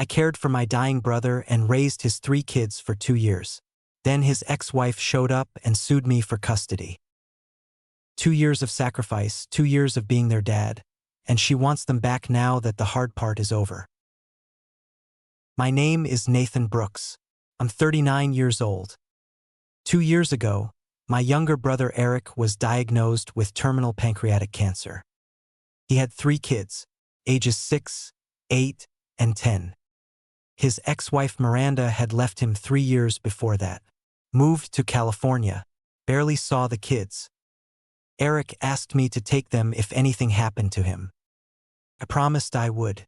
I cared for my dying brother and raised his 3 kids for 2 years. Then his ex-wife showed up and sued me for custody. 2 years of sacrifice, 2 years of being their dad, and she wants them back now that the hard part is over. My name is Nathan Brooks. I'm 39 years old. 2 years ago, my younger brother Eric was diagnosed with terminal pancreatic cancer. He had 3 kids, ages 6, 8, and 10. His ex-wife Miranda had left him 3 years before that. Moved to California, barely saw the kids. Eric asked me to take them if anything happened to him. I promised I would.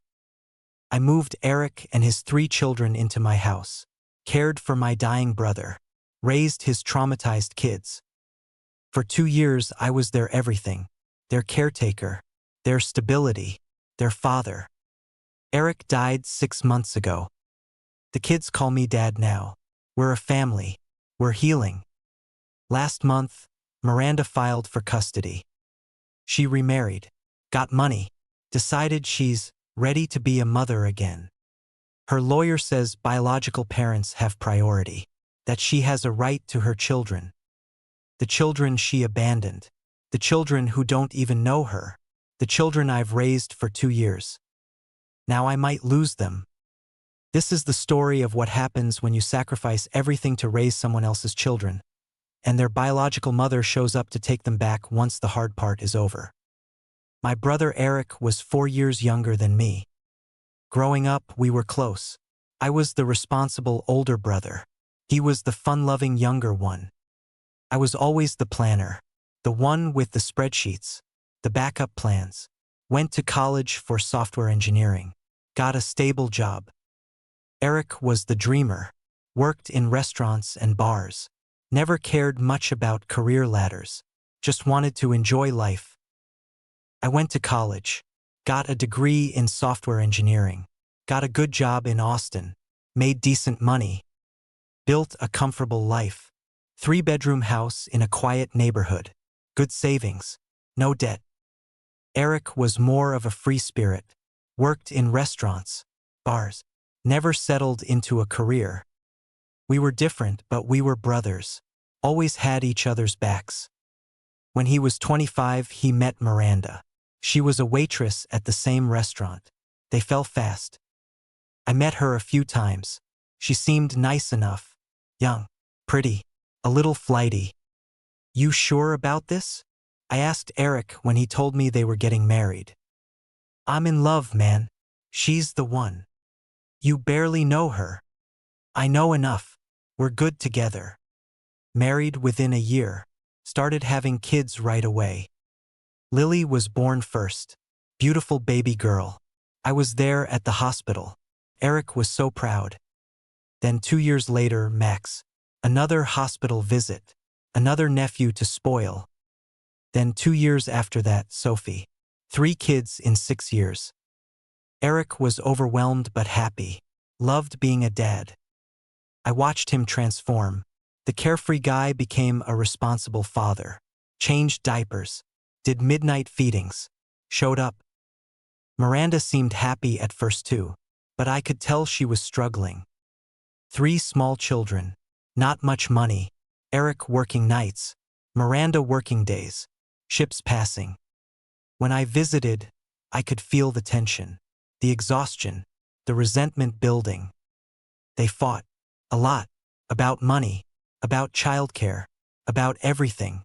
I moved Eric and his 3 children into my house, cared for my dying brother, raised his traumatized kids. For 2 years I was their everything, their caretaker, their stability, their father. Eric died 6 months ago. The kids call me dad now. We're a family. We're healing. Last month, Miranda filed for custody. She remarried, got money, decided she's ready to be a mother again. Her lawyer says biological parents have priority, that she has a right to her children. The children she abandoned, the children who don't even know her, the children I've raised for 2 years. Now I might lose them. This is the story of what happens when you sacrifice everything to raise someone else's children, and their biological mother shows up to take them back once the hard part is over. My brother Eric was 4 years younger than me. Growing up, we were close. I was the responsible older brother. He was the fun-loving younger one. I was always the planner, the one with the spreadsheets, the backup plans. Went to college for software engineering, got a stable job. Eric was the dreamer, worked in restaurants and bars, never cared much about career ladders, just wanted to enjoy life. I went to college, got a degree in software engineering, got a good job in Austin, made decent money, built a comfortable life, 3-bedroom house in a quiet neighborhood, good savings, no debt. Eric was more of a free spirit, worked in restaurants, bars, never settled into a career. We were different, but we were brothers, always had each other's backs. When he was 25, he met Miranda. She was a waitress at the same restaurant. They fell fast. I met her a few times. She seemed nice enough, young, pretty, a little flighty. You sure about this? I asked Eric when he told me they were getting married. I'm in love, man. She's the one. You barely know her. I know enough. We're good together. Married within a year. Started having kids right away. Lily was born first. Beautiful baby girl. I was there at the hospital. Eric was so proud. Then 2 years later, Max. Another hospital visit. Another nephew to spoil. Then 2 years after that, Sophie. 3 kids in 6 years. Eric was overwhelmed but happy. Loved being a dad. I watched him transform. The carefree guy became a responsible father. Changed diapers. Did midnight feedings. Showed up. Miranda seemed happy at first too, but I could tell she was struggling. 3 small children. Not much money. Eric working nights. Miranda working days. Ships passing. When I visited, I could feel the tension, the exhaustion, the resentment building. They fought. A lot. About money. About childcare. About everything.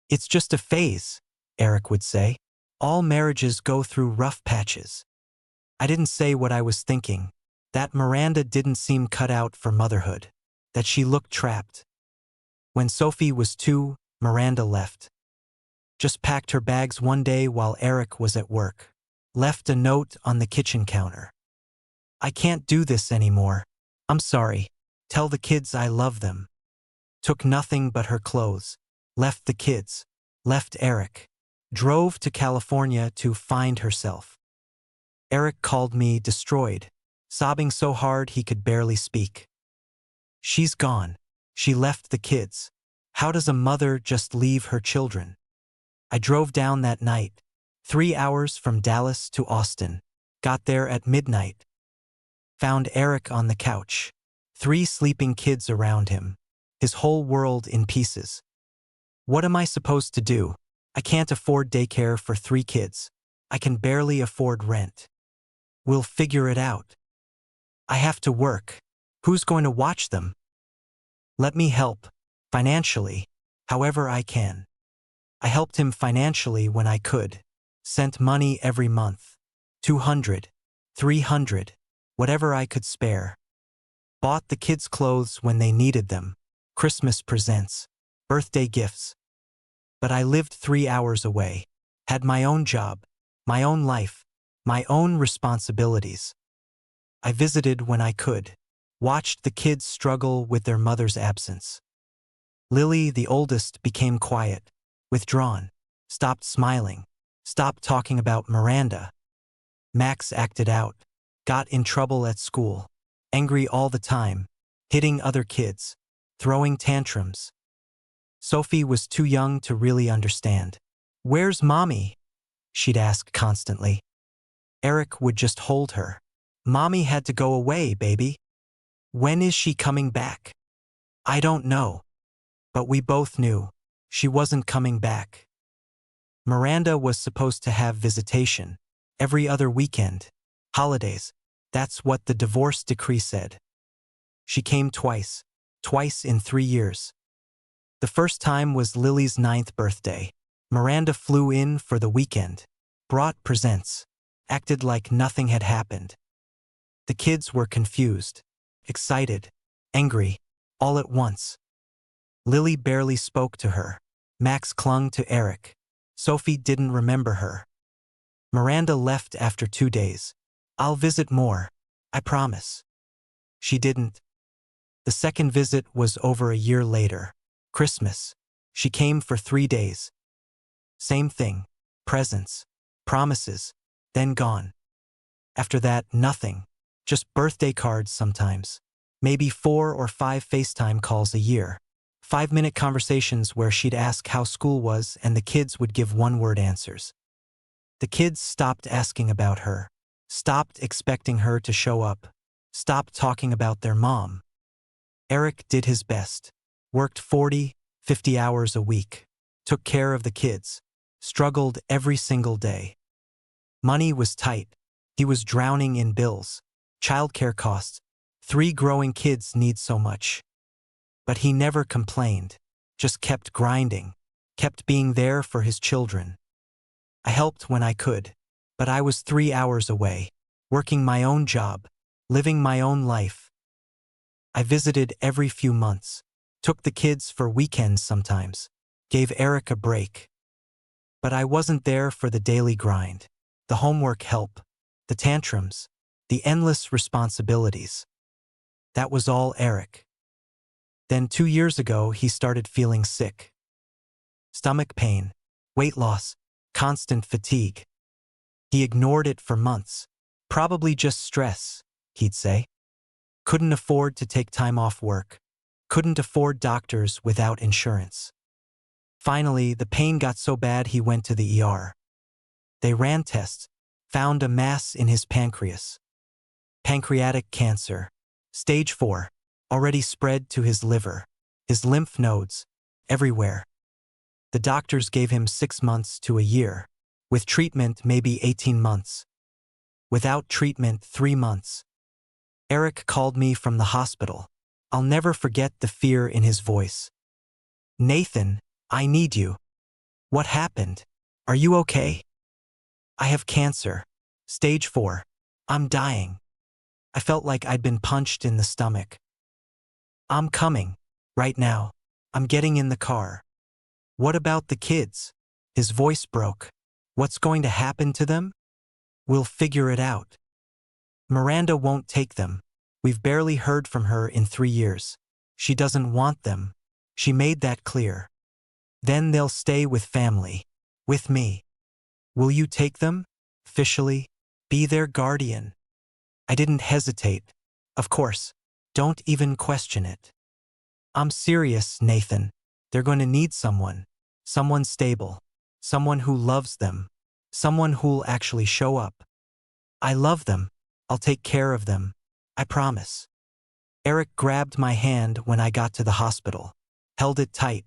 It's just a phase, Eric would say. All marriages go through rough patches. I didn't say what I was thinking. That Miranda didn't seem cut out for motherhood. That she looked trapped. When Sophie was 2, Miranda left. Just packed her bags one day while Eric was at work. Left a note on the kitchen counter. I can't do this anymore. I'm sorry. Tell the kids I love them. Took nothing but her clothes. Left the kids. Left Eric. Drove to California to find herself. Eric called me destroyed, sobbing so hard he could barely speak. She's gone. She left the kids. How does a mother just leave her children? I drove down that night, 3 hours from Dallas to Austin. Got there at midnight. Found Eric on the couch. 3 sleeping kids around him. His whole world in pieces. What am I supposed to do? I can't afford daycare for 3 kids. I can barely afford rent. We'll figure it out. I have to work. Who's going to watch them? Let me help. Financially. However I can. I helped him financially when I could. Sent money every month. 200, 300, whatever I could spare. Bought the kids clothes when they needed them. Christmas presents. Birthday gifts. But I lived 3 hours away. Had my own job. My own life. My own responsibilities. I visited when I could. Watched the kids struggle with their mother's absence. Lily, the oldest, became quiet. Withdrawn. Stopped smiling. Stopped talking about Miranda. Max acted out. Got in trouble at school. Angry all the time. Hitting other kids. Throwing tantrums. Sophie was too young to really understand. "Where's Mommy?" she'd ask constantly. Eric would just hold her. "Mommy had to go away, baby. When is she coming back?" "I don't know." But we both knew. She wasn't coming back. Miranda was supposed to have visitation. Every other weekend. Holidays. That's what the divorce decree said. She came twice. Twice in 3 years. The first time was Lily's 9th birthday. Miranda flew in for the weekend. Brought presents. Acted like nothing had happened. The kids were confused. Excited. Angry. All at once. Lily barely spoke to her. Max clung to Eric. Sophie didn't remember her. Miranda left after 2 days. "I'll visit more. I promise." She didn't. The second visit was over a year later. Christmas. She came for 3 days. Same thing. Presents. Promises. Then gone. After that, nothing. Just birthday cards sometimes. Maybe 4 or 5 FaceTime calls a year. 5-minute conversations where she'd ask how school was and the kids would give one-word answers. The kids stopped asking about her. Stopped expecting her to show up. Stopped talking about their mom. Eric did his best. Worked 40, 50 hours a week. Took care of the kids. Struggled every single day. Money was tight. He was drowning in bills. Childcare costs. 3 growing kids need so much. But he never complained. Just kept grinding. Kept being there for his children. I helped when I could. But I was 3 hours away. Working my own job. Living my own life. I visited every few months. Took the kids for weekends sometimes. Gave Eric a break. But I wasn't there for the daily grind. The homework help. The tantrums. The endless responsibilities. That was all Eric. Then 2 years ago, he started feeling sick. Stomach pain. Weight loss. Constant fatigue. He ignored it for months. Probably just stress, he'd say. Couldn't afford to take time off work. Couldn't afford doctors without insurance. Finally, the pain got so bad he went to the ER. They ran tests. Found a mass in his pancreas. Pancreatic cancer. Stage 4. Already spread to his liver. His lymph nodes. Everywhere. The doctors gave him 6 months to a year. With treatment, maybe 18 months. Without treatment, 3 months. Eric called me from the hospital. I'll never forget the fear in his voice. "Nathan, I need you." "What happened? Are you okay?" "I have cancer. Stage 4. I'm dying." I felt like I'd been punched in the stomach. "I'm coming. Right now. I'm getting in the car." "What about the kids?" His voice broke. "What's going to happen to them?" "We'll figure it out. Miranda won't take them. We've barely heard from her in 3 years. She doesn't want them. She made that clear. Then they'll stay with family. With me. Will you take them? Officially? Be their guardian?" I didn't hesitate. "Of course. Don't even question it." "I'm serious, Nathan. They're going to need someone. Someone stable. Someone who loves them. Someone who'll actually show up. I love them. I'll take care of them. I promise. Eric grabbed my hand when I got to the hospital. Held it tight.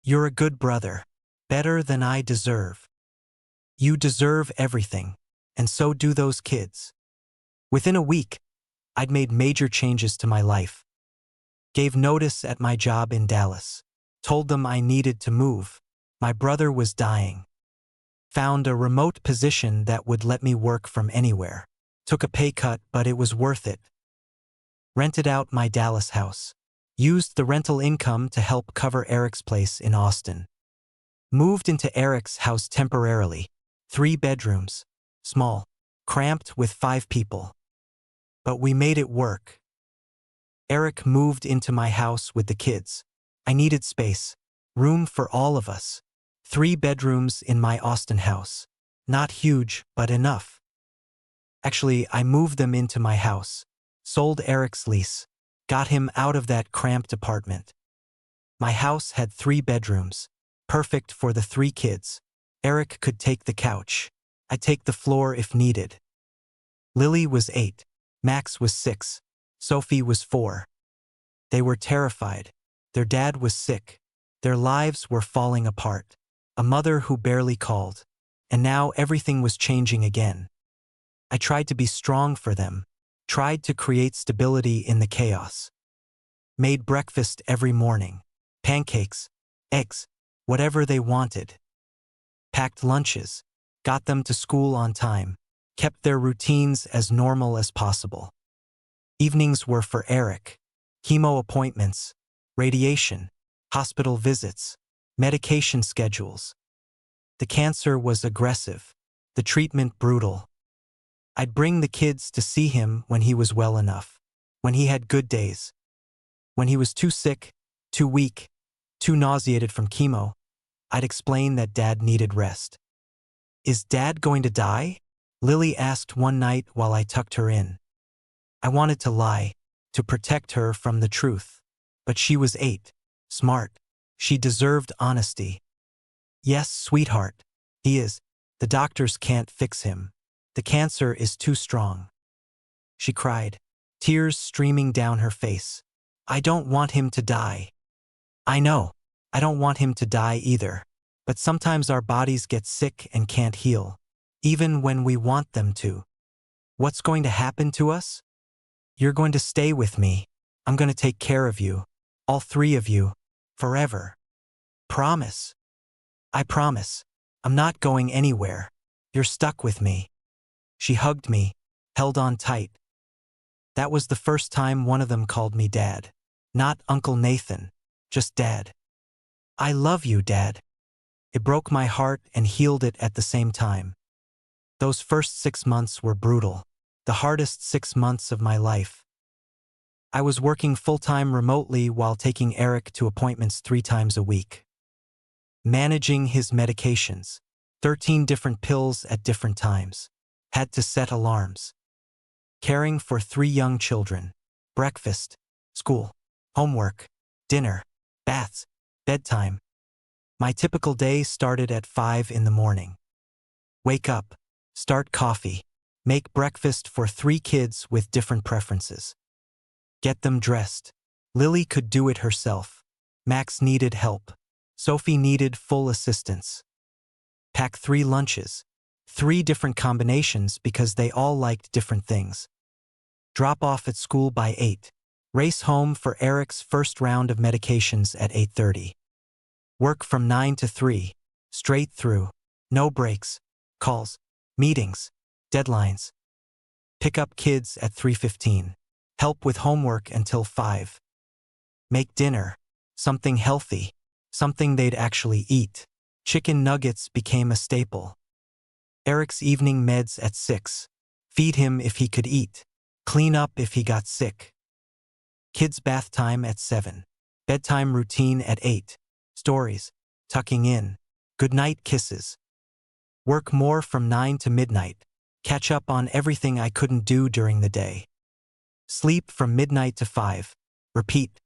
You're a good brother. Better than I deserve. You deserve everything. And so do those kids. Within a week, I'd made major changes to my life. Gave notice at my job in Dallas. Told them I needed to move. My brother was dying. Found a remote position that would let me work from anywhere. Took a pay cut, but it was worth it. Rented out my Dallas house. Used the rental income to help cover Eric's place in Austin. Moved into Eric's house temporarily. 3 bedrooms. Small. Cramped with 5 people. But we made it work. Eric moved into my house with the kids. I needed space. Room for all of us. 3 bedrooms in my Austin house. Not huge, but enough. Actually, I moved them into my house. Sold Eric's lease. Got him out of that cramped apartment. My house had 3 bedrooms. Perfect for the 3 kids. Eric could take the couch. I'd take the floor if needed. Lily was 8. Max was 6. Sophie was 4. They were terrified. Their dad was sick. Their lives were falling apart. A mother who barely called. And now everything was changing again. I tried to be strong for them. Tried to create stability in the chaos. Made breakfast every morning. Pancakes, eggs, whatever they wanted. Packed lunches. Got them to school on time. Kept their routines as normal as possible. Evenings were for Eric. Chemo appointments. Radiation. Hospital visits. Medication schedules. The cancer was aggressive. The treatment brutal. I'd bring the kids to see him when he was well enough. When he had good days. When he was too sick, too weak, too nauseated from chemo, I'd explain that Dad needed rest. Is Dad going to die? Lily asked one night while I tucked her in. I wanted to lie, to protect her from the truth. But she was 8. Smart. She deserved honesty. Yes, sweetheart. He is. The doctors can't fix him. The cancer is too strong. She cried, tears streaming down her face. I don't want him to die. I know. I don't want him to die either. But sometimes our bodies get sick and can't heal. Even when we want them to. What's going to happen to us? You're going to stay with me. I'm going to take care of you. All 3 of you. Forever. Promise. I promise. I'm not going anywhere. You're stuck with me. She hugged me, held on tight. That was the first time one of them called me Dad. Not Uncle Nathan, just Dad. I love you, Dad. It broke my heart and healed it at the same time. Those first 6 months were brutal, the hardest 6 months of my life. I was working full-time remotely while taking Eric to appointments 3 times a week. Managing his medications, 13 different pills at different times. Had to set alarms. Caring for 3 young children. Breakfast, school, homework, dinner, baths, bedtime. My typical day started at 5 in the morning. Wake up, start coffee, make breakfast for 3 kids with different preferences. Get them dressed. Lily could do it herself. Max needed help. Sophie needed full assistance. Pack 3 lunches. 3 different combinations because they all liked different things. Drop off at school by 8. Race home for Eric's first round of medications at 8:30. Work from 9 to 3. Straight through. No breaks. Calls. Meetings. Deadlines. Pick up kids at 3:15. Help with homework until 5. Make dinner. Something healthy. Something they'd actually eat. Chicken nuggets became a staple. Eric's evening meds at 6. Feed him if he could eat. Clean up if he got sick. Kids' bath time at 7. Bedtime routine at 8. Stories. Tucking in. Goodnight kisses. Work more from 9 to midnight. Catch up on everything I couldn't do during the day. Sleep from midnight to 5. Repeat.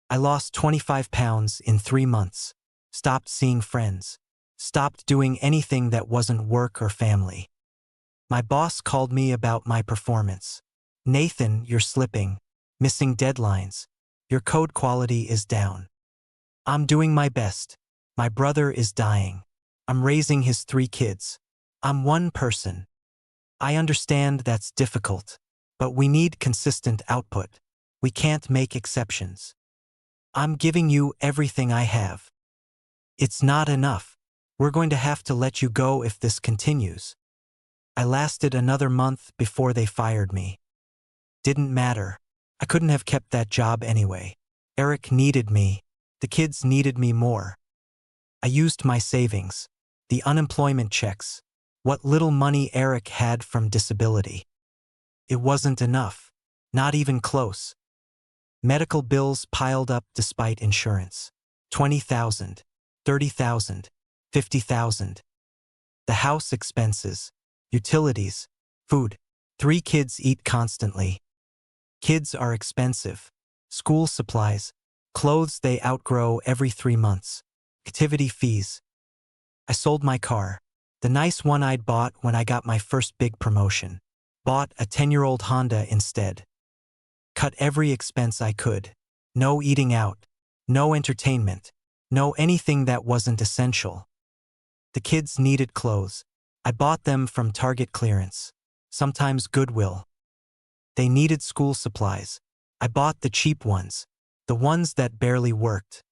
I lost 25 pounds in 3 months. Stopped seeing friends. Stopped doing anything that wasn't work or family. My boss called me about my performance. Nathan, you're slipping. Missing deadlines. Your code quality is down. I'm doing my best. My brother is dying. I'm raising his 3 kids. I'm one person. I understand that's difficult, but we need consistent output. We can't make exceptions. I'm giving you everything I have. It's not enough. We're going to have to let you go if this continues. I lasted another month before they fired me. Didn't matter. I couldn't have kept that job anyway. Eric needed me. The kids needed me more. I used my savings, the unemployment checks, what little money Eric had from disability. It wasn't enough. Not even close. Medical bills piled up despite insurance. 20,000, 30,000, 50,000. The house expenses, utilities, food. 3 kids eat constantly. Kids are expensive. School supplies, clothes they outgrow every 3 months, activity fees. I sold my car, the nice one I'd bought when I got my first big promotion. Bought a 10-year-old Honda instead. Cut every expense I could. No eating out, no entertainment, no anything that wasn't essential. The kids needed clothes. I bought them from Target clearance, sometimes Goodwill. They needed school supplies. I bought the cheap ones, the ones that barely worked.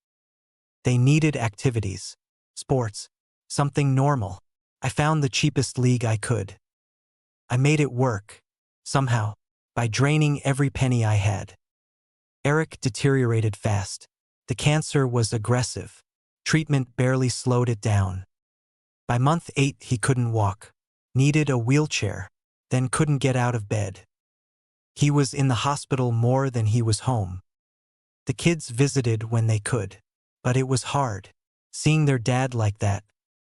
They needed activities, sports, something normal. I found the cheapest league I could. I made it work, somehow, by draining every penny I had. Eric deteriorated fast. The cancer was aggressive. Treatment barely slowed it down. By month 8, he couldn't walk, needed a wheelchair, then couldn't get out of bed. He was in the hospital more than he was home. The kids visited when they could, but it was hard, seeing their dad like that,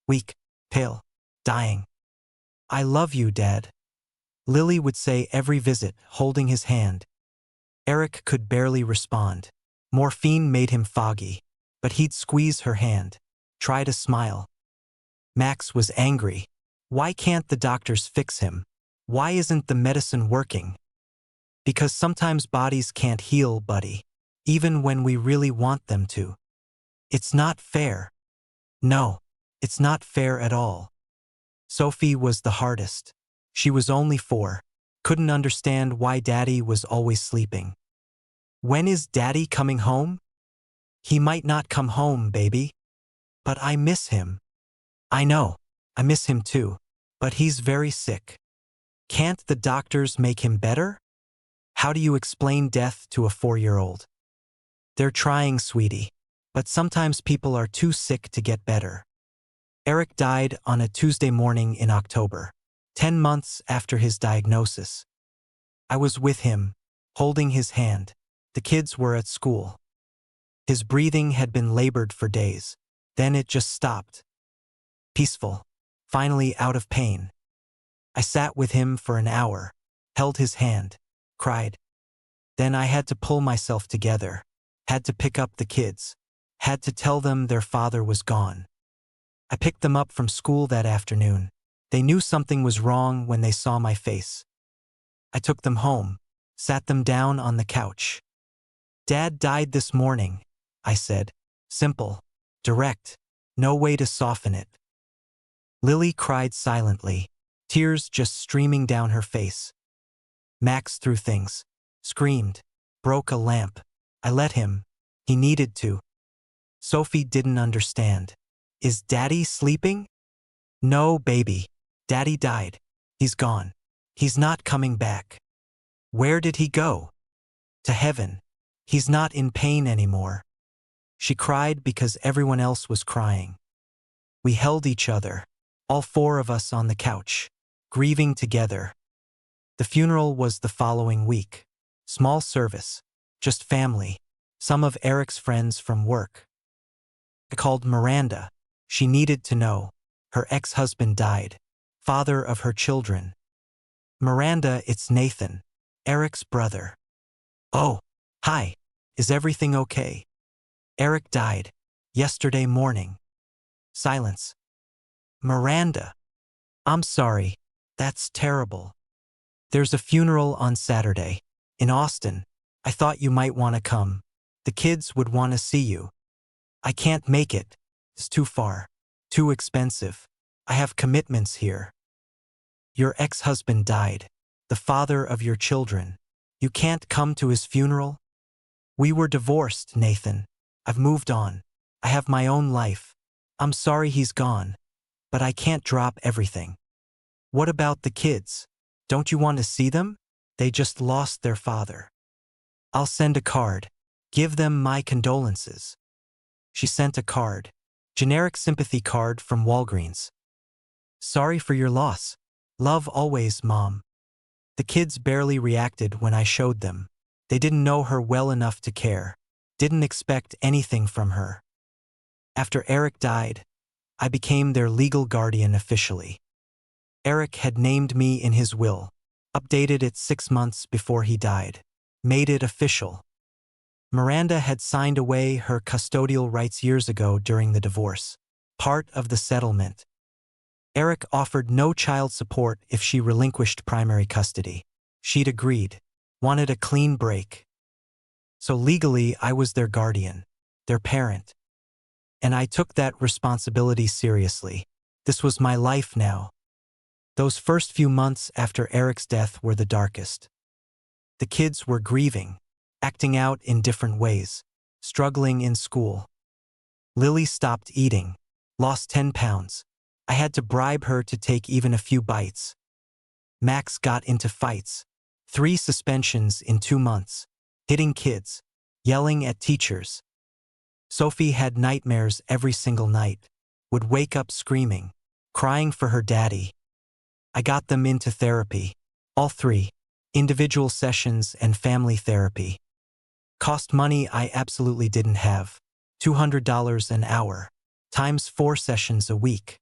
weak, pale, dying. "I love you, Dad," Lily would say every visit, holding his hand. Eric could barely respond. Morphine made him foggy, but he'd squeeze her hand, try to smile. Max was angry. Why can't the doctors fix him? Why isn't the medicine working? Because sometimes bodies can't heal, buddy, even when we really want them to. It's not fair. No, it's not fair at all. Sophie was the hardest. She was only 4, couldn't understand why Daddy was always sleeping. "When is Daddy coming home?" "He might not come home, baby." "But I miss him." "I know, I miss him too, but he's very sick." "Can't the doctors make him better?" How do you explain death to a 4-year-old? "They're trying, sweetie, but sometimes people are too sick to get better." Eric died on a Tuesday morning in October, 10 months after his diagnosis. I was with him, holding his hand. The kids were at school. His breathing had been labored for days. Then it just stopped. Peaceful, finally out of pain. I sat with him for an hour, held his hand, cried. Then I had to pull myself together, had to pick up the kids, had to tell them their father was gone. I picked them up from school that afternoon. They knew something was wrong when they saw my face. I took them home, sat them down on the couch. "Dad died this morning," I said. Simple, direct, no way to soften it. Lily cried silently, tears just streaming down her face. Max threw things, screamed, broke a lamp. I let him. He needed to. Sophie didn't understand. "Is Daddy sleeping?" "No, baby. Daddy died. He's gone. He's not coming back." "Where did he go?" "To heaven. He's not in pain anymore." She cried because everyone else was crying. We held each other, all 4 of us on the couch, grieving together. The funeral was the following week. Small service, just family, some of Eric's friends from work. I called Miranda. She needed to know. Her ex-husband died, father of her children. "Miranda, it's Nathan, Eric's brother." "Oh, hi. Is everything okay?" "Eric died yesterday morning." Silence. "Miranda. I'm sorry. That's terrible." There's a funeral on Saturday. In Austin. I thought you might want to come. The kids would want to see you. I can't make it. It's too far. Too expensive. I have commitments here. Your ex-husband died. The father of your children. You can't come to his funeral? We were divorced, Nathan. I've moved on. I have my own life. I'm sorry he's gone. But I can't drop everything. What about the kids? Don't you want to see them? They just lost their father. I'll send a card. Give them my condolences. She sent a card. Generic sympathy card from Walgreens. Sorry for your loss. Love always, Mom. The kids barely reacted when I showed them. They didn't know her well enough to care. Didn't expect anything from her. After Eric died, I became their legal guardian officially. Eric had named me in his will, updated it 6 months before he died, made it official. Miranda had signed away her custodial rights years ago during the divorce, part of the settlement. Eric offered no child support if she relinquished primary custody. She'd agreed, wanted a clean break. So legally, I was their guardian, their parent. And I took that responsibility seriously. This was my life now. Those first few months after Eric's death were the darkest. The kids were grieving, acting out in different ways, struggling in school. Lily stopped eating, lost 10 pounds. I had to bribe her to take even a few bites. Max got into fights, 3 suspensions in 2 months, hitting kids, yelling at teachers. Sophie had nightmares every single night, would wake up screaming, crying for her daddy. I got them into therapy, all 3, individual sessions and family therapy. Cost money I absolutely didn't have, $200 an hour, times 4 sessions a week.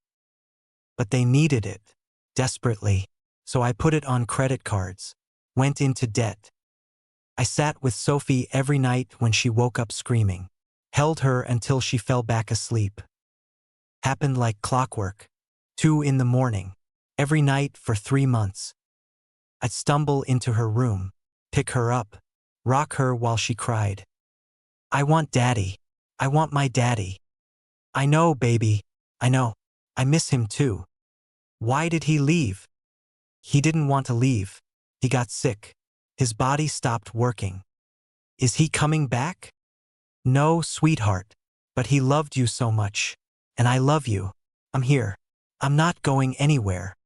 But they needed it, desperately, so I put it on credit cards, went into debt. I sat with Sophie every night when she woke up screaming, held her until she fell back asleep. Happened like clockwork, 2 in the morning, every night for 3 months. I'd stumble into her room, pick her up, rock her while she cried. I want daddy. I want my daddy. I know, baby. I know. I miss him too. Why did he leave? He didn't want to leave. He got sick. His body stopped working. Is he coming back? No, sweetheart. But he loved you so much. And I love you. I'm here. I'm not going anywhere.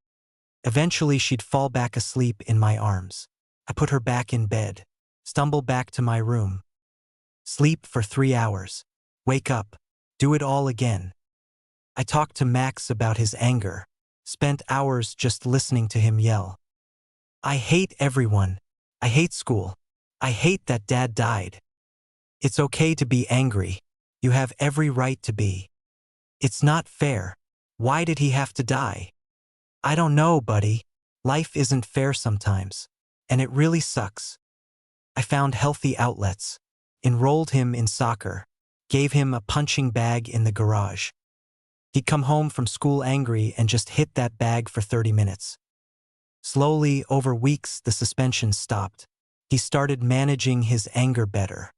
Eventually she'd fall back asleep in my arms. I put her back in bed, stumble back to my room. Sleep for 3 hours. Wake up. Do it all again. I talked to Max about his anger, spent hours just listening to him yell. I hate everyone. I hate school. I hate that Dad died. It's okay to be angry. You have every right to be. It's not fair. Why did he have to die? I don't know, buddy. Life isn't fair sometimes. And it really sucks. I found healthy outlets, enrolled him in soccer, gave him a punching bag in the garage. He'd come home from school angry and just hit that bag for 30 minutes. Slowly, over weeks, the suspension stopped. He started managing his anger better.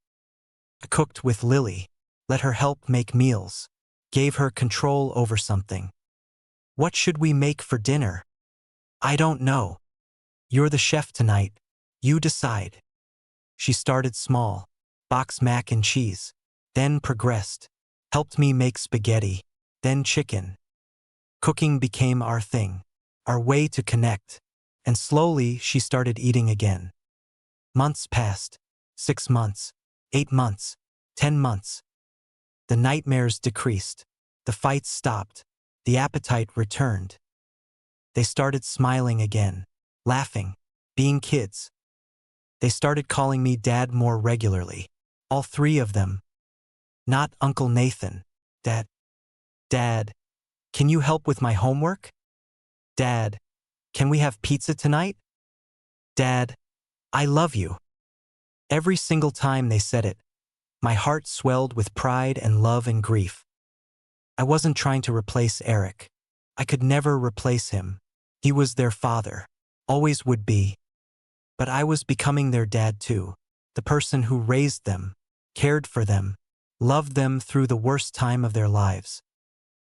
I cooked with Lily, let her help make meals, gave her control over something. What should we make for dinner? I don't know. You're the chef tonight. You decide. She started small, box mac and cheese, then progressed, helped me make spaghetti, then chicken. Cooking became our thing, our way to connect, and slowly she started eating again. Months passed, 6 months, 8 months, 10 months. The nightmares decreased, the fights stopped, the appetite returned. They started smiling again, laughing, being kids. They started calling me Dad more regularly, all 3 of them. Not Uncle Nathan. Dad. Dad, can you help with my homework? Dad, can we have pizza tonight? Dad, I love you. Every single time they said it, my heart swelled with pride and love and grief. I wasn't trying to replace Eric. I could never replace him. He was their father, always would be. But I was becoming their dad too, the person who raised them, cared for them, loved them through the worst time of their lives.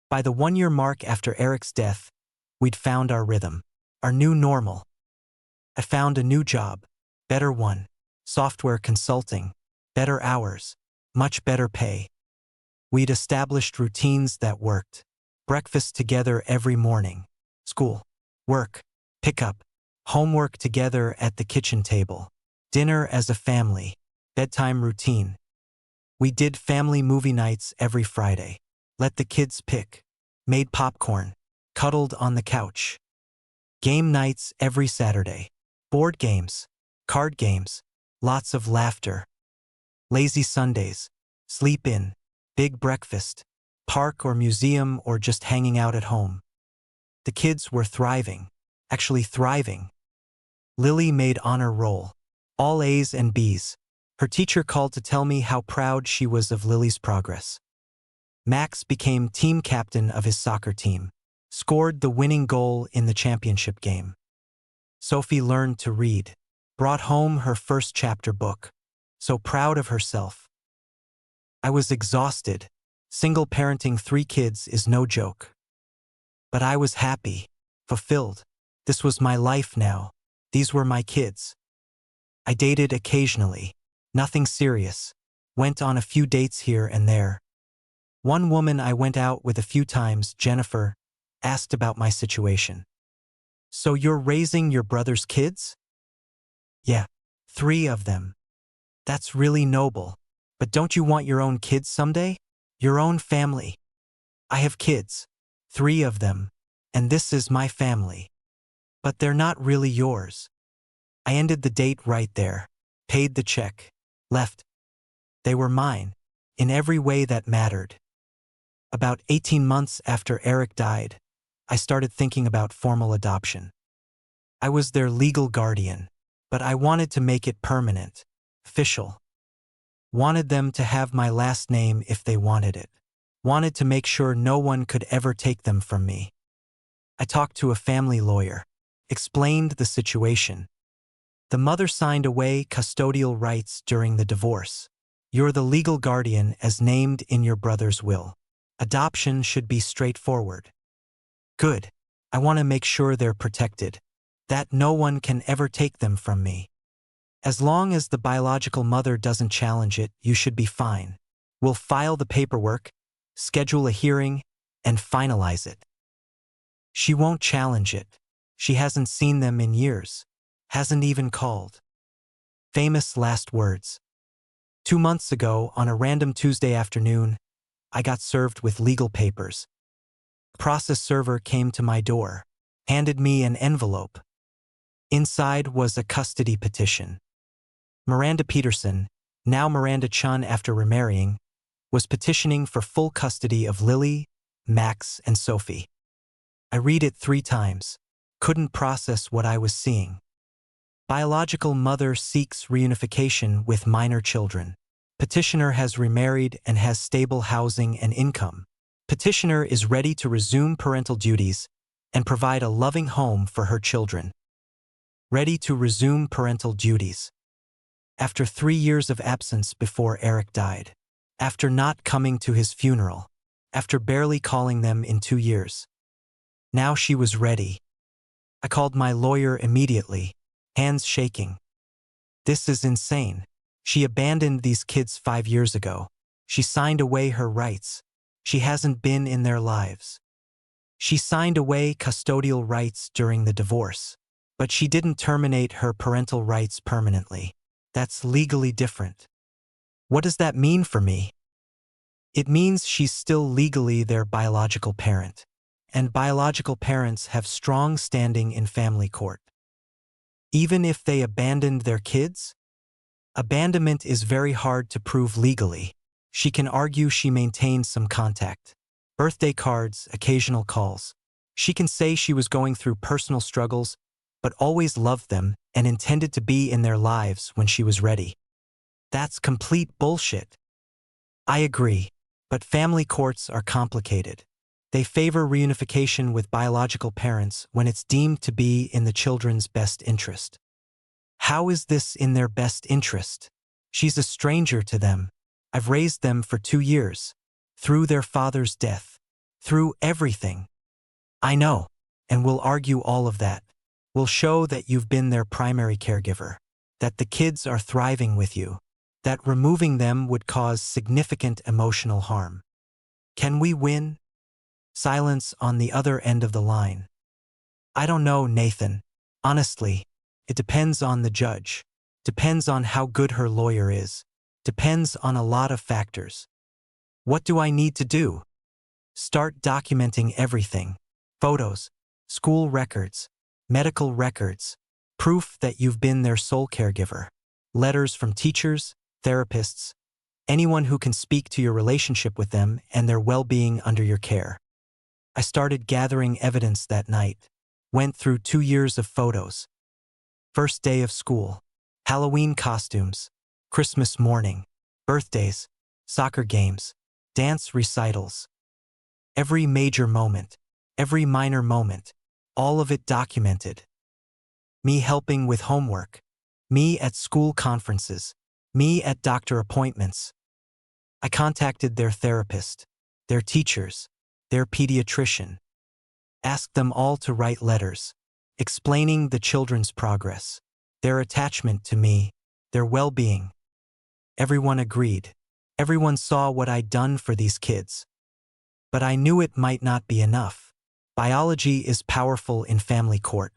By the 1-year mark after Eric's death, we'd found our rhythm, our new normal. I found a new job, better one, software consulting, better hours, much better pay. We'd established routines that worked. Breakfast together every morning. School, work, pickup, homework together at the kitchen table. Dinner as a family. Bedtime routine. We did family movie nights every Friday. Let the kids pick. Made popcorn. Cuddled on the couch. Game nights every Saturday. Board games. Card games. Lots of laughter. Lazy Sundays. Sleep in. Big breakfast. Park or museum or just hanging out at home. The kids were thriving. Actually thriving. Lily made honor roll. All A's and B's. Her teacher called to tell me how proud she was of Lily's progress. Max became team captain of his soccer team. Scored the winning goal in the championship game. Sophie learned to read. Brought home her first chapter book. So proud of herself. I was exhausted. Single parenting 3 kids is no joke. But I was happy, fulfilled. This was my life now. These were my kids. I dated occasionally. Nothing serious. Went on a few dates here and there. One woman I went out with a few times, Jennifer, asked about my situation. So you're raising your brother's kids? Yeah, 3 of them. That's really noble. But don't you want your own kids someday? Your own family? I have kids. 3 of them. And this is my family. But they're not really yours. I ended the date right there. Paid the check. Left. They were mine. In every way that mattered. About 18 months after Eric died, I started thinking about formal adoption. I was their legal guardian, but I wanted to make it permanent, official. Wanted them to have my last name if they wanted it. Wanted to make sure no one could ever take them from me. I talked to a family lawyer, explained the situation. The mother signed away custodial rights during the divorce. You're the legal guardian as named in your brother's will. Adoption should be straightforward. Good. I want to make sure they're protected. That no one can ever take them from me. As long as the biological mother doesn't challenge it, you should be fine. We'll file the paperwork, schedule a hearing, and finalize it. She won't challenge it. She hasn't seen them in years. Hasn't even called. Famous last words. 2 months ago, on a random Tuesday afternoon, I got served with legal papers. Process server came to my door, handed me an envelope. Inside was a custody petition. Miranda Peterson, now Miranda Chun after remarrying, was petitioning for full custody of Lily, Max, and Sophie. I read it 3 times. Couldn't process what I was seeing. Biological mother seeks reunification with minor children. Petitioner has remarried and has stable housing and income. Petitioner is ready to resume parental duties and provide a loving home for her children. Ready to resume parental duties. After 3 years of absence before Eric died. After not coming to his funeral. After barely calling them in 2 years. Now she was ready. I called my lawyer immediately, hands shaking. This is insane. She abandoned these kids 5 years ago. She signed away her rights. She hasn't been in their lives. She signed away custodial rights during the divorce. But she didn't terminate her parental rights permanently. That's legally different. What does that mean for me? It means she's still legally their biological parent. And biological parents have strong standing in family court. Even if they abandoned their kids? Abandonment is very hard to prove legally. She can argue she maintained some contact. Birthday cards, occasional calls. She can say she was going through personal struggles, but always loved them and intended to be in their lives when she was ready. That's complete bullshit. I agree, but family courts are complicated. They favor reunification with biological parents when it's deemed to be in the children's best interest. How is this in their best interest? She's a stranger to them. I've raised them for 2 years. Through their father's death. Through everything. I know. And we'll argue all of that. We'll show that you've been their primary caregiver. That the kids are thriving with you. That removing them would cause significant emotional harm. Can we win? Silence on the other end of the line. I don't know, Nathan. Honestly, it depends on the judge. Depends on how good her lawyer is. Depends on a lot of factors. What do I need to do? Start documenting everything. Photos, school records, medical records, proof that you've been their sole caregiver, letters from teachers, therapists, anyone who can speak to your relationship with them and their well-being under your care. I started gathering evidence that night. Went through 2 years of photos. First day of school, Halloween costumes, Christmas morning, birthdays, soccer games, dance recitals. Every major moment, every minor moment, all of it documented. Me helping with homework, me at school conferences, me at doctor appointments. I contacted their therapist, their teachers, their pediatrician. Asked them all to write letters, explaining the children's progress, their attachment to me, their well-being. Everyone agreed. Everyone saw what I'd done for these kids. But I knew it might not be enough. Biology is powerful in family court.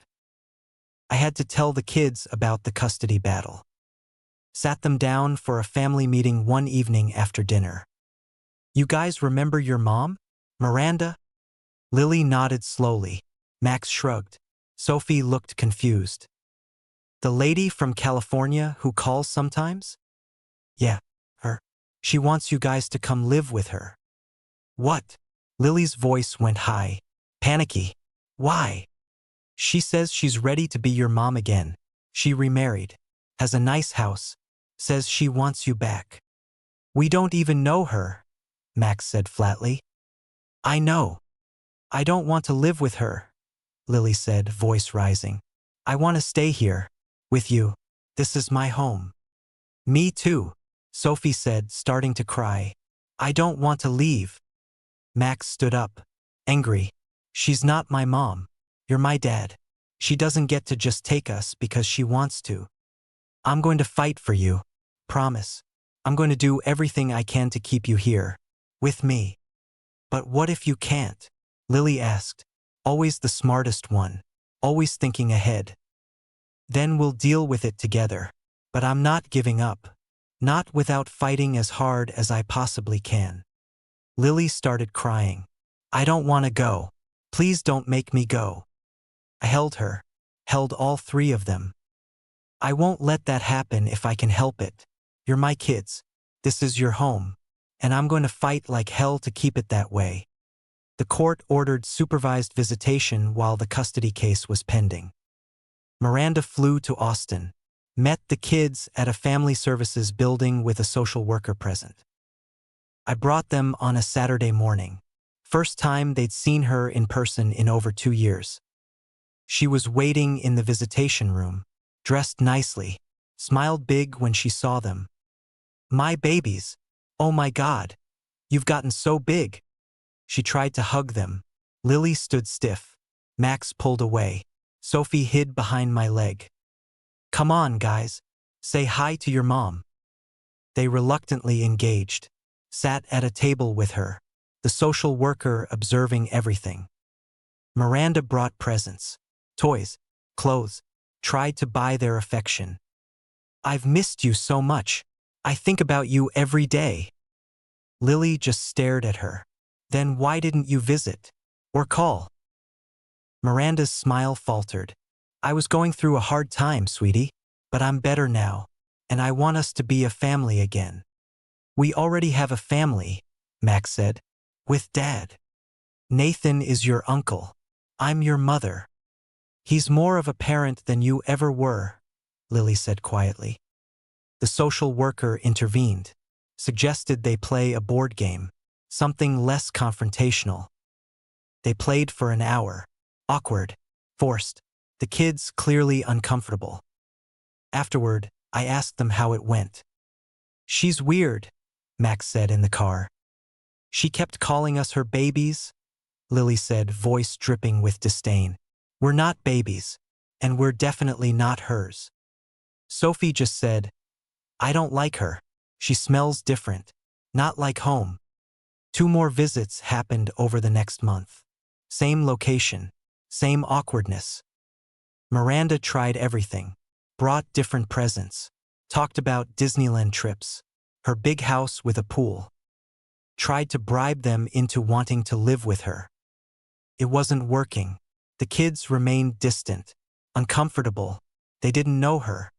I had to tell the kids about the custody battle. Sat them down for a family meeting one evening after dinner. You guys remember your mom, Miranda? Lily nodded slowly. Max shrugged. Sophie looked confused. The lady from California who calls sometimes? Yeah, her. She wants you guys to come live with her. What? Lily's voice went high. Panicky. Why? She says she's ready to be your mom again. She remarried. Has a nice house. Says she wants you back. We don't even know her, Max said flatly. I know. I don't want to live with her, Lily said, voice rising. I want to stay here, with you. This is my home. Me too, Sophie said, starting to cry. I don't want to leave. Max stood up, angry. She's not my mom. You're my dad. She doesn't get to just take us because she wants to. I'm going to fight for you. Promise. I'm going to do everything I can to keep you here, with me. But what if you can't? Lily asked, always the smartest one, always thinking ahead. Then we'll deal with it together. But I'm not giving up. Not without fighting as hard as I possibly can. Lily started crying. I don't want to go. Please don't make me go. I held her. Held all 3 of them. I won't let that happen if I can help it. You're my kids. This is your home. And I'm going to fight like hell to keep it that way. The court ordered supervised visitation while the custody case was pending. Miranda flew to Austin, met the kids at a family services building with a social worker present. I brought them on a Saturday morning. First time they'd seen her in person in over 2 years. She was waiting in the visitation room, dressed nicely, smiled big when she saw them. My babies. Oh my God. You've gotten so big. She tried to hug them. Lily stood stiff. Max pulled away. Sophie hid behind my leg. Come on, guys. Say hi to your mom. They reluctantly engaged. Sat at a table with her. The social worker observing everything. Miranda brought presents. Toys. Clothes. Tried to buy their affection. I've missed you so much. I think about you every day. Lily just stared at her. Then why didn't you visit? Or call? Miranda's smile faltered. I was going through a hard time, sweetie. But I'm better now. And I want us to be a family again. We already have a family, Max said. With Dad. Nathan is your uncle. I'm your mother. He's more of a parent than you ever were, Lily said quietly. The social worker intervened. Suggested they play a board game. Something less confrontational. They played for an hour. Awkward. Forced. The kids clearly uncomfortable. Afterward, I asked them how it went. "She's weird," Max said in the car. "She kept calling us her babies," Lily said, voice dripping with disdain. "We're not babies, and we're definitely not hers." Sophie just said, "I don't like her. She smells different. Not like home." 2 more visits happened over the next month. Same location, same awkwardness. Miranda tried everything, brought different presents, talked about Disneyland trips, her big house with a pool. Tried to bribe them into wanting to live with her. It wasn't working. The kids remained distant, uncomfortable. They didn't know her.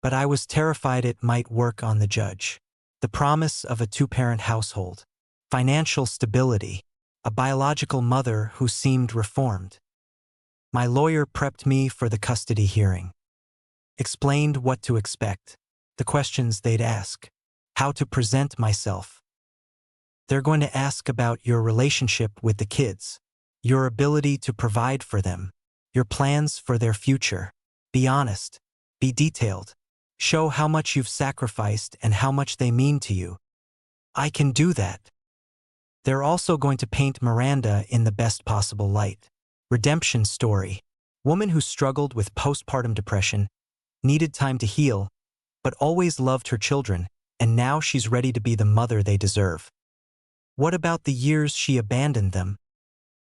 But I was terrified it might work on the judge. The promise of a 2-parent household, financial stability, a biological mother who seemed reformed. My lawyer prepped me for the custody hearing. Explained what to expect, the questions they'd ask, how to present myself. They're going to ask about your relationship with the kids, your ability to provide for them, your plans for their future. Be honest, be detailed. Show how much you've sacrificed and how much they mean to you. I can do that. They're also going to paint Miranda in the best possible light. Redemption story. Woman who struggled with postpartum depression, needed time to heal, but always loved her children, and now she's ready to be the mother they deserve. What about the years she abandoned them?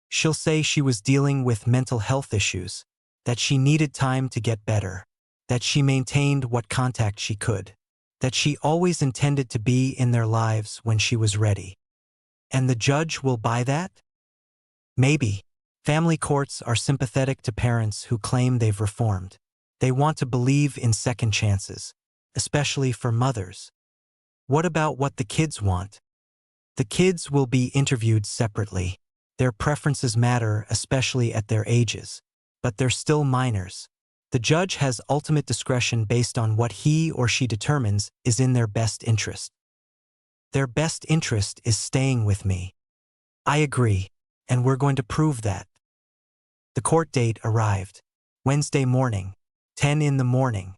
She'll say she was dealing with mental health issues, that she needed time to get better, that she maintained what contact she could, that she always intended to be in their lives when she was ready. And the judge will buy that? Maybe. Family courts are sympathetic to parents who claim they've reformed. They want to believe in second chances, especially for mothers. What about what the kids want? The kids will be interviewed separately. Their preferences matter, especially at their ages. But they're still minors. The judge has ultimate discretion based on what he or she determines is in their best interest. Their best interest is staying with me. I agree, and we're going to prove that. The court date arrived. Wednesday morning, 10 in the morning.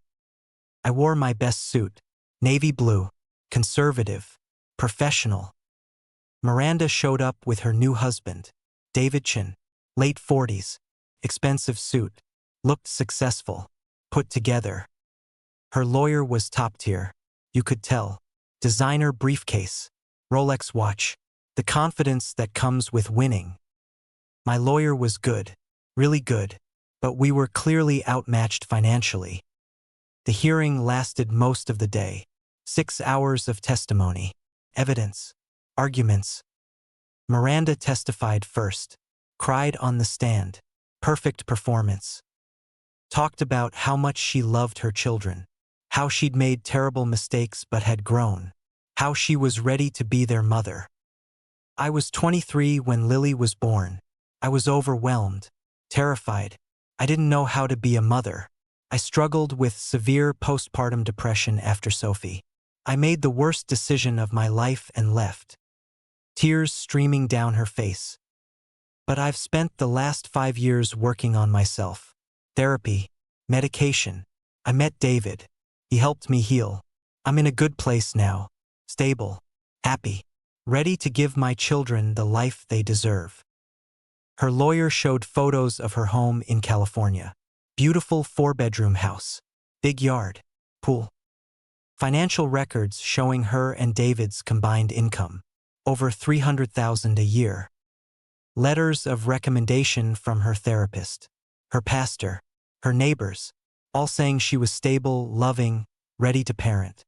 I wore my best suit, navy blue, conservative, professional. Miranda showed up with her new husband, David Chin, late 40s, expensive suit, looked successful, put together. Her lawyer was top tier, you could tell. Designer briefcase, Rolex watch, the confidence that comes with winning. My lawyer was good, really good, but we were clearly outmatched financially. The hearing lasted most of the day. 6 hours of testimony, evidence, arguments. Miranda testified first, cried on the stand, perfect performance. Talked about how much she loved her children, how she'd made terrible mistakes but had grown, how she was ready to be their mother. I was 23 when Lily was born. I was overwhelmed, terrified. I didn't know how to be a mother. I struggled with severe postpartum depression after Sophie. I made the worst decision of my life and left. Tears streaming down her face. But I've spent the last 5 years working on myself. Therapy, medication. I met David. He helped me heal. I'm in a good place now, stable, happy, ready to give my children the life they deserve. Her lawyer showed photos of her home in California. Beautiful 4-bedroom house, big yard, pool. Financial records showing her and David's combined income, over $300,000 a year. Letters of recommendation from her therapist, her pastor, her neighbors, all saying she was stable, loving, ready to parent.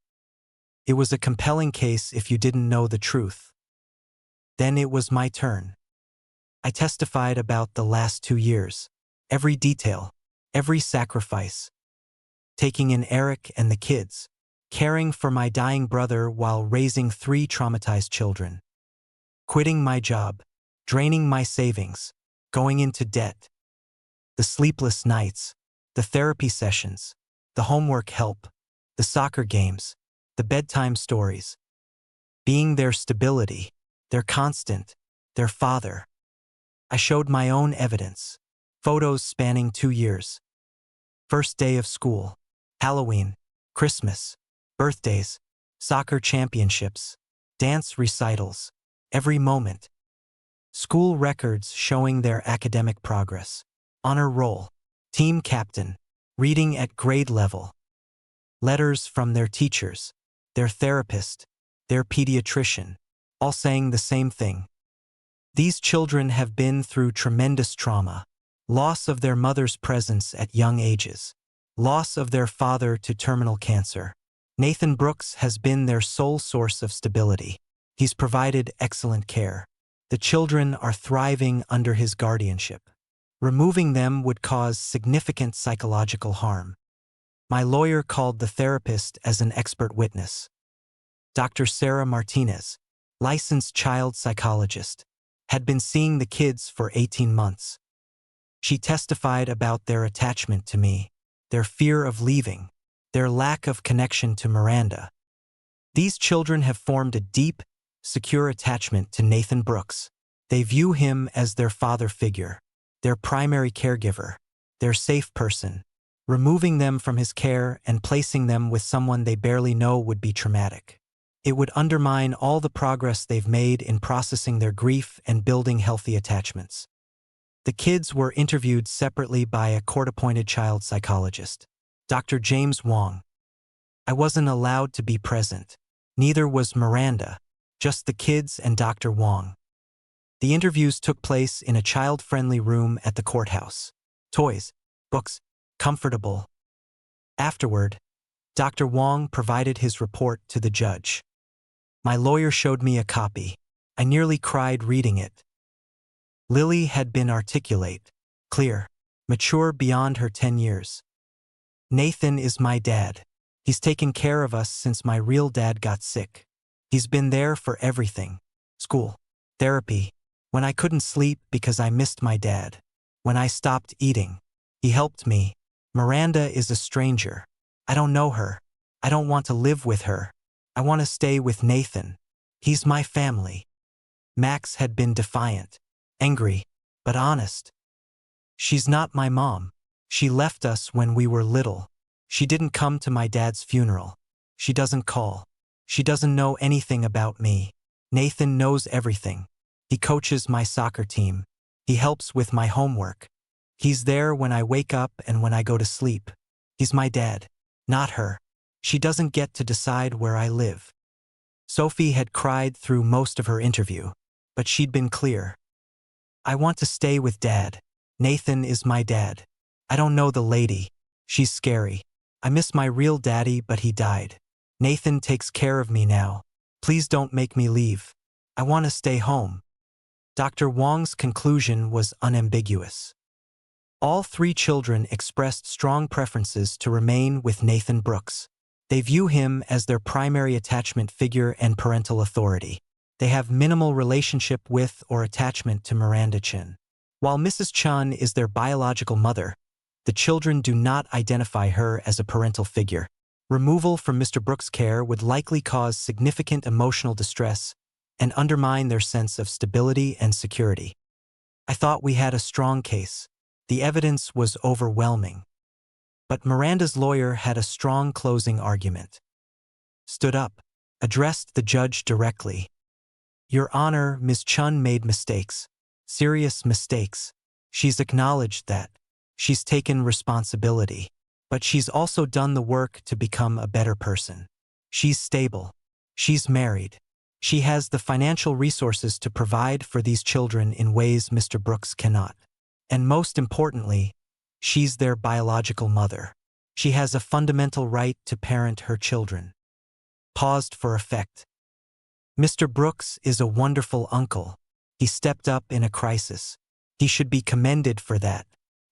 It was a compelling case if you didn't know the truth. Then it was my turn. I testified about the last 2 years, every detail, every sacrifice. Taking in Eric and the kids, caring for my dying brother while raising 3 traumatized children. Quitting my job, draining my savings, going into debt. The sleepless nights, the therapy sessions, the homework help, the soccer games, the bedtime stories. Being their stability, their constant, their father. I showed my own evidence, photos spanning 2 years. First day of school, Halloween, Christmas, birthdays, soccer championships, dance recitals, every moment. School records showing their academic progress. Honor roll, team captain, reading at grade level. Letters from their teachers, their therapist, their pediatrician, all saying the same thing. These children have been through tremendous trauma. Loss of their mother's presence at young ages. Loss of their father to terminal cancer. Nathan Brooks has been their sole source of stability. He's provided excellent care. The children are thriving under his guardianship. Removing them would cause significant psychological harm. My lawyer called the therapist as an expert witness. Dr. Sarah Martinez, licensed child psychologist, had been seeing the kids for 18 months. She testified about their attachment to me, their fear of leaving, their lack of connection to Miranda. These children have formed a deep, secure attachment to Nathan Brooks. They view him as their father figure, their primary caregiver, their safe person. Removing them from his care and placing them with someone they barely know would be traumatic. It would undermine all the progress they've made in processing their grief and building healthy attachments. The kids were interviewed separately by a court-appointed child psychologist, Dr. James Wong. I wasn't allowed to be present. Neither was Miranda, just the kids and Dr. Wong. The interviews took place in a child-friendly room at the courthouse. Toys, books, comfortable. Afterward, Dr. Wong provided his report to the judge. My lawyer showed me a copy. I nearly cried reading it. Lily had been articulate, clear, mature beyond her 10 years. Nathan is my dad. He's taken care of us since my real dad got sick. He's been there for everything. School, therapy, when I couldn't sleep because I missed my dad. When I stopped eating, he helped me. Miranda is a stranger. I don't know her. I don't want to live with her. I want to stay with Nathan. He's my family. Max had been defiant, angry, but honest. She's not my mom. She left us when we were little. She didn't come to my dad's funeral. She doesn't call. She doesn't know anything about me. Nathan knows everything. He coaches my soccer team. He helps with my homework. He's there when I wake up and when I go to sleep. He's my dad, not her. She doesn't get to decide where I live. Sophie had cried through most of her interview, but she'd been clear. I want to stay with Dad. Nathan is my dad. I don't know the lady. She's scary. I miss my real daddy, but he died. Nathan takes care of me now. Please don't make me leave. I want to stay home. Dr. Wong's conclusion was unambiguous. All three children expressed strong preferences to remain with Nathan Brooks. They view him as their primary attachment figure and parental authority. They have minimal relationship with or attachment to Miranda Chin. While Mrs. Chun is their biological mother, the children do not identify her as a parental figure. Removal from Mr. Brooks' care would likely cause significant emotional distress and undermine their sense of stability and security. I thought we had a strong case. The evidence was overwhelming. But Miranda's lawyer had a strong closing argument. Stood up, addressed the judge directly. Your Honor, Ms. Chun made mistakes, serious mistakes. She's acknowledged that. She's taken responsibility. But she's also done the work to become a better person. She's stable. She's married. She has the financial resources to provide for these children in ways Mr. Brooks cannot. And most importantly, she's their biological mother. She has a fundamental right to parent her children. Paused for effect. Mr. Brooks is a wonderful uncle. He stepped up in a crisis. He should be commended for that.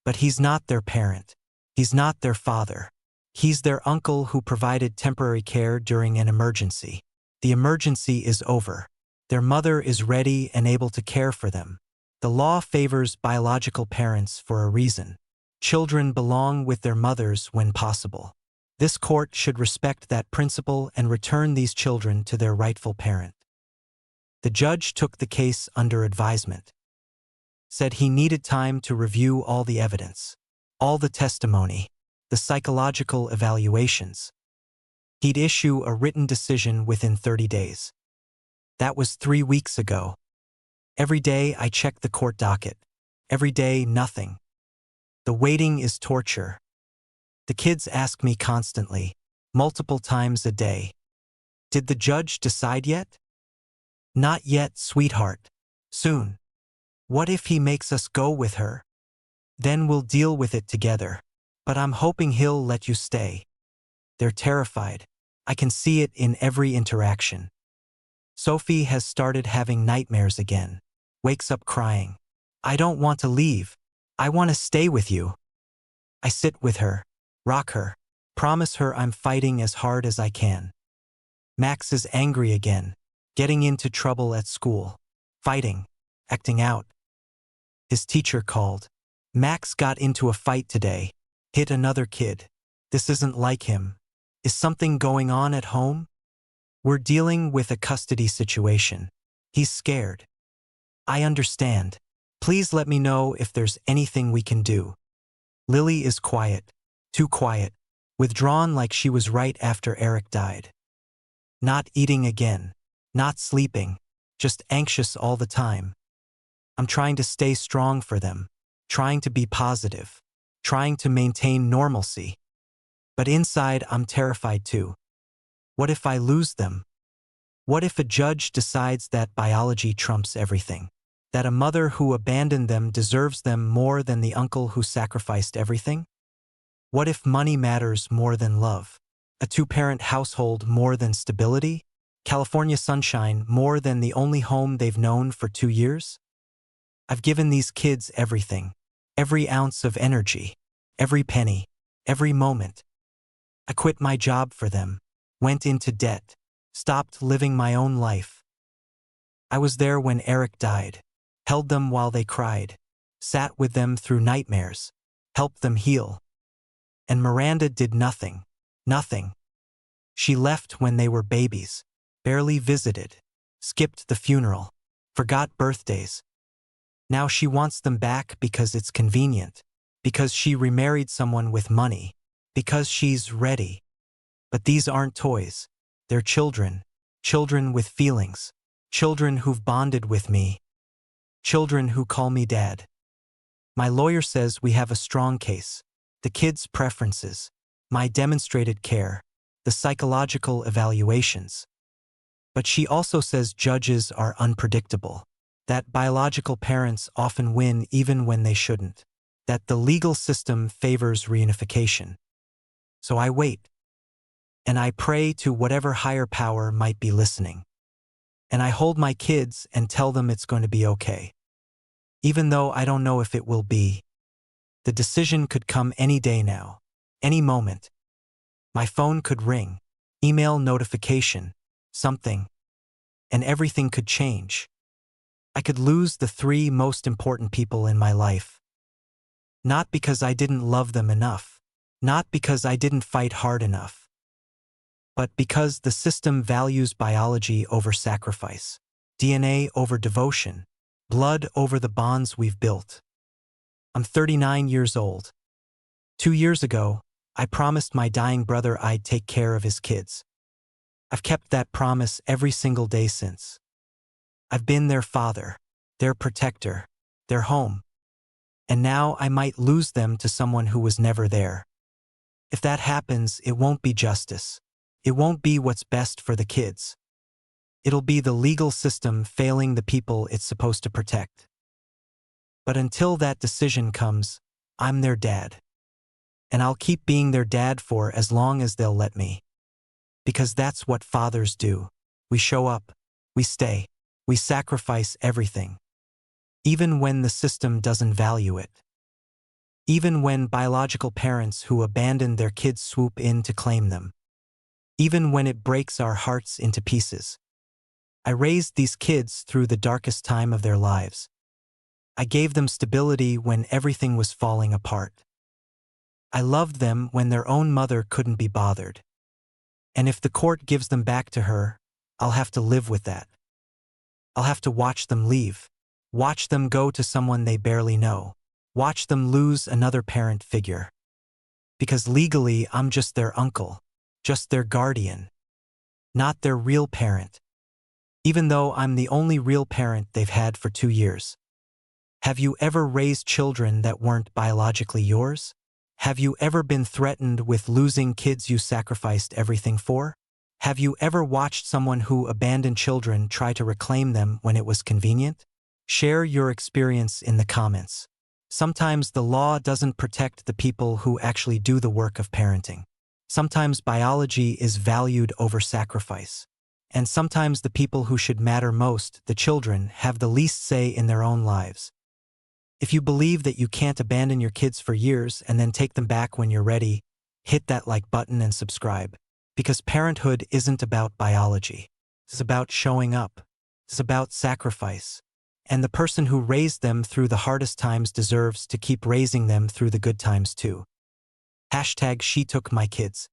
But he's not their parent. He's not their father. He's their uncle who provided temporary care during an emergency. The emergency is over. Their mother is ready and able to care for them. The law favors biological parents for a reason. Children belong with their mothers when possible. This court should respect that principle and return these children to their rightful parent. The judge took the case under advisement. Said he needed time to review all the evidence, all the testimony, the psychological evaluations. He'd issue a written decision within 30 days. That was 3 weeks ago. Every day I check the court docket. Every day, nothing. The waiting is torture. The kids ask me constantly, multiple times a day. Did the judge decide yet? Not yet, sweetheart. Soon. What if he makes us go with her? Then we'll deal with it together. But I'm hoping he'll let you stay. They're terrified. I can see it in every interaction. Sophie has started having nightmares again. Wakes up crying. I don't want to leave. I want to stay with you. I sit with her, rock her, promise her I'm fighting as hard as I can. Max is angry again, getting into trouble at school, fighting, acting out. His teacher called. Max got into a fight today, hit another kid. This isn't like him. Is something going on at home? We're dealing with a custody situation. He's scared. I understand. Please let me know if there's anything we can do. Lily is quiet, too quiet, withdrawn like she was right after Eric died. Not eating again, not sleeping, just anxious all the time. I'm trying to stay strong for them, trying to be positive, trying to maintain normalcy. But inside I'm terrified too. What if I lose them? What if a judge decides that biology trumps everything? That a mother who abandoned them deserves them more than the uncle who sacrificed everything? What if money matters more than love? A two-parent household more than stability? California sunshine more than the only home they've known for 2 years? I've given these kids everything, every ounce of energy, every penny, every moment. I quit my job for them, went into debt, stopped living my own life. I was there when Eric died, held them while they cried, sat with them through nightmares, helped them heal. And Miranda did nothing, nothing. She left when they were babies, barely visited, skipped the funeral, forgot birthdays. Now she wants them back because it's convenient, because she remarried someone with money, because she's ready. But these aren't toys. They're children, children with feelings, children who've bonded with me, children who call me dad. My lawyer says we have a strong case. The kids' preferences, my demonstrated care, the psychological evaluations. But she also says judges are unpredictable, that biological parents often win even when they shouldn't, that the legal system favors reunification. So I wait. And I pray to whatever higher power might be listening. And I hold my kids and tell them it's going to be okay. Even though I don't know if it will be. The decision could come any day now, any moment. My phone could ring, email notification, something. And everything could change. I could lose the 3 most important people in my life. Not because I didn't love them enough, not because I didn't fight hard enough, but because the system values biology over sacrifice, DNA over devotion, blood over the bonds we've built. I'm 39 years old. 2 years ago, I promised my dying brother I'd take care of his kids. I've kept that promise every single day since. I've been their father, their protector, their home. And now I might lose them to someone who was never there. If that happens, it won't be justice. It won't be what's best for the kids. It'll be the legal system failing the people it's supposed to protect. But until that decision comes, I'm their dad. And I'll keep being their dad for as long as they'll let me. Because that's what fathers do. We show up, we stay, we sacrifice everything. Even when the system doesn't value it. Even when biological parents who abandon their kids swoop in to claim them. Even when it breaks our hearts into pieces. I raised these kids through the darkest time of their lives. I gave them stability when everything was falling apart. I loved them when their own mother couldn't be bothered. And if the court gives them back to her, I'll have to live with that. I'll have to watch them leave. Watch them go to someone they barely know. Watch them lose another parent figure. because legally I'm just their uncle, just their guardian, not their real parent, even though I'm the only real parent they've had for 2 years. Have you ever raised children that weren't biologically yours? Have you ever been threatened with losing kids you sacrificed everything for? Have you ever watched someone who abandoned children try to reclaim them when it was convenient? Share your experience in the comments. Sometimes the law doesn't protect the people who actually do the work of parenting. Sometimes biology is valued over sacrifice. And sometimes the people who should matter most, the children, have the least say in their own lives. If you believe that you can't abandon your kids for years and then take them back when you're ready, hit that like button and subscribe. Because parenthood isn't about biology. It's about showing up. It's about sacrifice. And the person who raised them through the hardest times deserves to keep raising them through the good times too. #SheTookMyKids.